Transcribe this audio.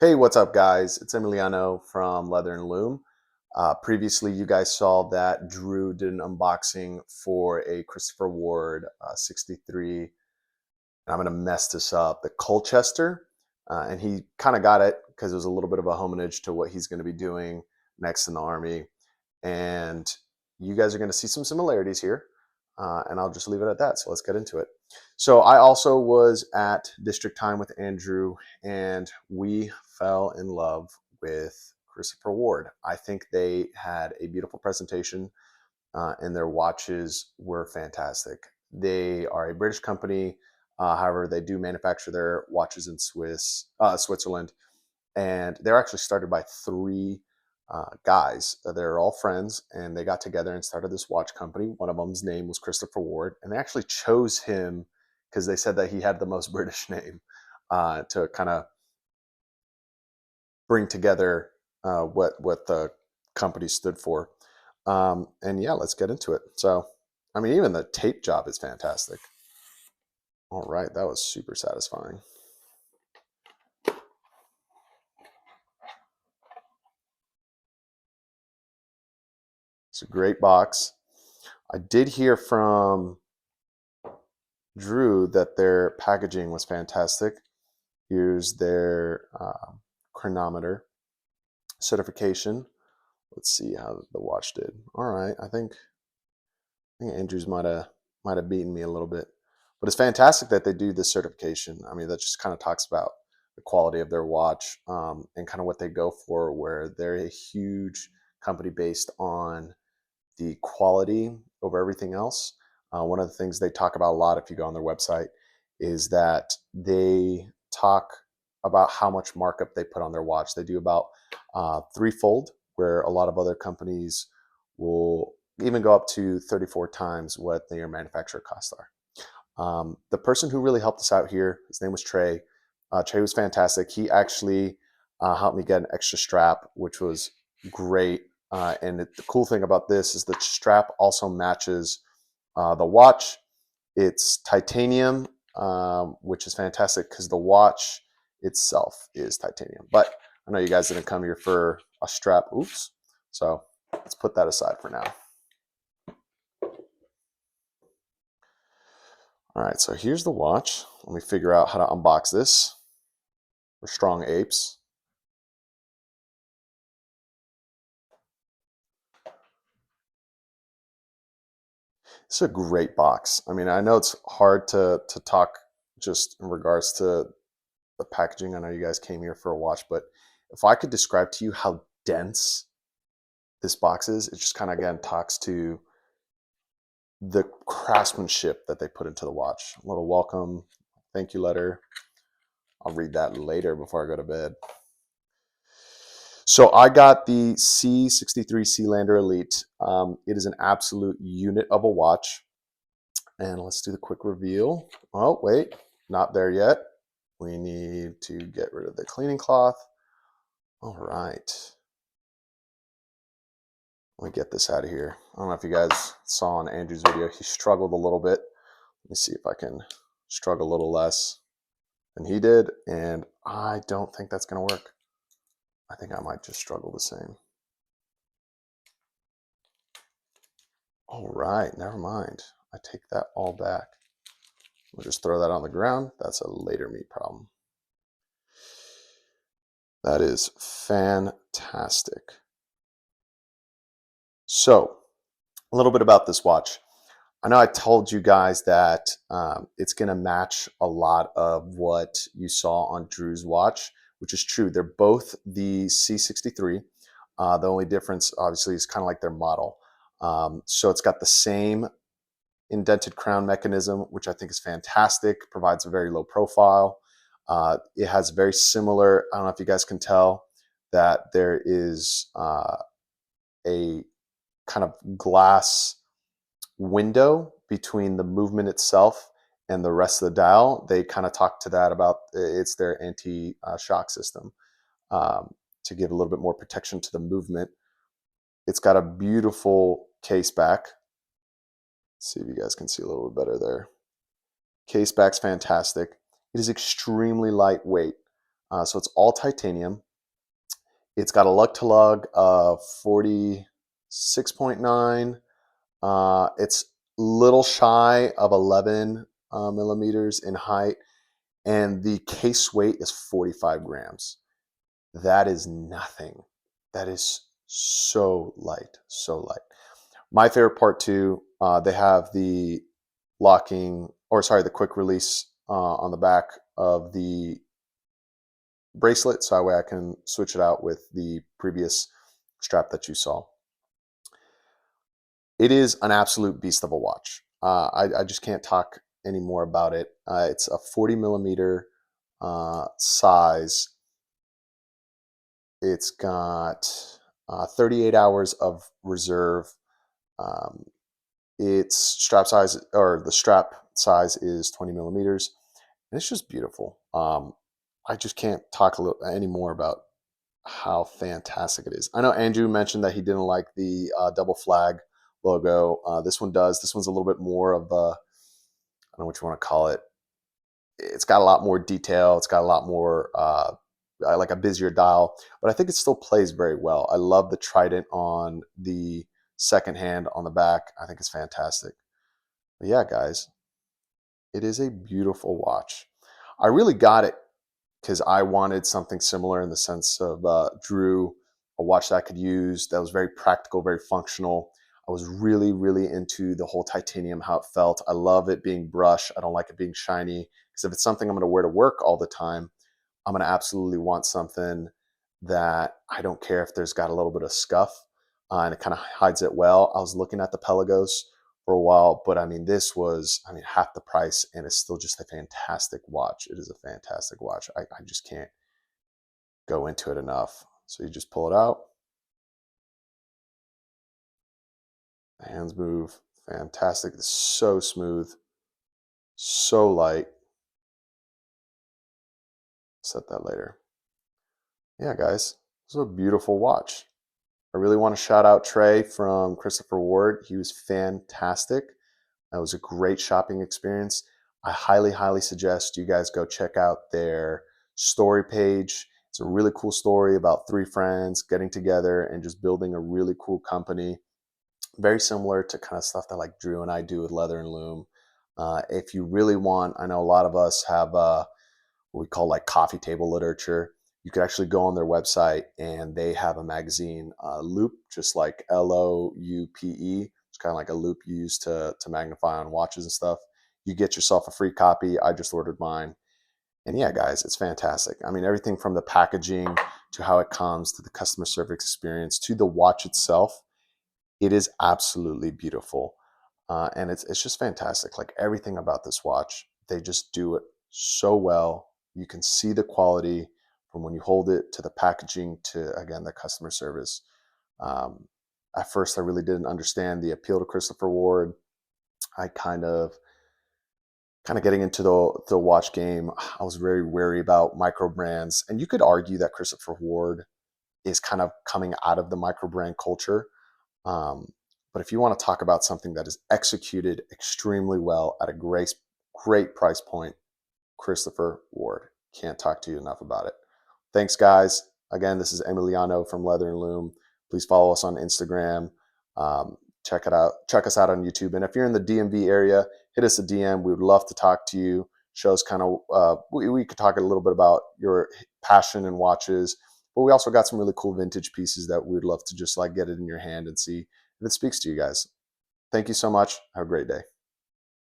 Hey, what's up, guys? It's Emiliano from Leather and Loom. Previously, you guys saw that Drew did an unboxing for a Christopher Ward 63. And I'm going to mess this up, the Colchester. And he kind of got it because it was a little bit of a homage to what he's going to be doing next in the Army. And you guys are going to see some similarities here. And I'll just leave it at that. So let's get into it. So I also was at District Time with Andrew, and we fell in love with Christopher Ward. I think they had a beautiful presentation, and their watches were fantastic. They are a British company. However, they do manufacture their watches in Switzerland, and they're actually started by three guys. They're all friends, and they got together and started this watch company. One of them's name was Christopher Ward, and they actually chose him because they said that he had the most British name to kind of bring together what the company stood for. And yeah, let's get into it. So, I mean, even the tape job is fantastic. All right, that was super satisfying. It's a great box. I did hear from Drew that their packaging was fantastic. Here's their chronometer certification. Let's see how the watch did. All right, I think Andrews might have beaten me a little bit, but it's fantastic that they do this certification. I mean, that just kind of talks about the quality of their watch, and kind of what they go for, where they're a huge company based on the quality over everything else. One of the things they talk about a lot, if you go on their website, is that they talk about how much markup they put on their watch. They do about threefold, where a lot of other companies will even go up to 34 times what their manufacturer costs are. The person who really helped us out here, his name was Trey. Trey was fantastic. He actually helped me get an extra strap, which was great. The cool thing about this is the strap also matches the watch. It's titanium, which is fantastic because the watch itself is titanium. But I know you guys didn't come here for a strap. Oops. So let's put that aside for now. All right, so here's the watch. Let me figure out how to unbox this. We're strong apes. It's a great box. I mean, I know it's hard to talk just in regards to the packaging. I know you guys came here for a watch, but if I could describe to you how dense this box is, it just kind of again talks to the craftsmanship that they put into the watch. A little welcome, thank you letter. I'll read that later before I go to bed. So I got the C63 Sealander Elite. It is an absolute unit of a watch. And let's do the quick reveal. Oh, wait, not there yet. We need to get rid of the cleaning cloth. All right. Let me get this out of here. I don't know if you guys saw on Andrew's video, he struggled a little bit. Let me see if I can struggle a little less than he did. And I don't think that's going to work. I think I might just struggle the same. All right, never mind. I take that all back. We'll just throw that on the ground. That's a later me problem. That is fantastic. So, a little bit about this watch. I know I told you guys that it's going to match a lot of what you saw on Drew's watch, which is true. They're both the C63. The only difference, obviously, is kind of like their model. So it's got the same indented crown mechanism, which I think is fantastic, provides a very low profile. It has very similar, I don't know if you guys can tell, that there is a kind of glass window between the movement itself and the rest of the dial. They kind of talk to that about it's their anti-shock system, to give a little bit more protection to the movement. It's got a beautiful case back. Let's see if you guys can see a little bit better there. Case back's fantastic. It is extremely lightweight. So it's all titanium. It's got a lug to lug of 46.9. It's little shy of 11 millimeters in height, and the case weight is 45 grams. That is nothing. That is so light, so light. My favorite part too, they have the the quick release on the back of the bracelet, so that way I can switch it out with the previous strap that you saw. It is an absolute beast of a watch. I just can't talk any more about it. It's a 40 millimeter size. It's got 38 hours of reserve. Um, its strap size, or the strap size, is 20 millimeters, and it's just beautiful. I just can't talk any more about how fantastic it is. I know Andrew mentioned that he didn't like the double flag logo. This one does. This one's a little bit more of a, I don't know what you want to call it. It's got a lot more detail. It's got a lot more, like a busier dial, but I think it still plays very well. I love the trident on the second hand on the back. I think it's fantastic. But yeah, guys, it is a beautiful watch. I really got it because I wanted something similar in the sense of Drew, a watch that I could use that was very practical, very functional. I was really, really into the whole titanium, how it felt. I love it being brushed. I don't like it being shiny, because if it's something I'm going to wear to work all the time, I'm going to absolutely want something that I don't care if there's got a little bit of scuff, and it kind of hides it well. I was looking at the Pelagos for a while, but I mean, this was, I mean, half the price, and it's still just a fantastic watch. It is a fantastic watch. I just can't go into it enough. So you just pull it out. The hands move. Fantastic. It's so smooth, so light. Set that later. Yeah, guys, this is a beautiful watch. I really want to shout out Trey from Christopher Ward. He was fantastic. That was a great shopping experience. I highly, highly suggest you guys go check out their story page. It's a really cool story about three friends getting together and just building a really cool company. Very similar to kind of stuff that like Drew and I do with Leather and Loom. If you really want, I know a lot of us have what we call like coffee table literature. You could actually go on their website and they have a magazine, Loupe, just like Loupe. It's kind of like a loupe you use to magnify on watches and stuff. You get yourself a free copy. I just ordered mine. And yeah, guys, it's fantastic. I mean, everything from the packaging to how it comes to the customer service experience to the watch itself, it is absolutely beautiful. And it's just fantastic. Like everything about this watch, they just do it so well. You can see the quality from when you hold it to the packaging to, again, the customer service. Um, at first, I really didn't understand the appeal to Christopher Ward. I kind of getting into the watch game, I was very wary about micro brands, and you could argue that Christopher Ward is kind of coming out of the micro brand culture. Um, but if you want to talk about something that is executed extremely well at a great price point, Christopher Ward. Can't talk to you enough about it. Thanks, guys. Again, this is Emiliano from Leather and Loom. Please follow us on Instagram. Um, check it out. Check us out on YouTube. And if you're in the DMV area, hit us a DM. We would love to talk to you. Show us kind of, we could talk a little bit about your passion in watches, but we also got some really cool vintage pieces that we'd love to just like get it in your hand and see if it speaks to you guys. Thank you so much. Have a great day.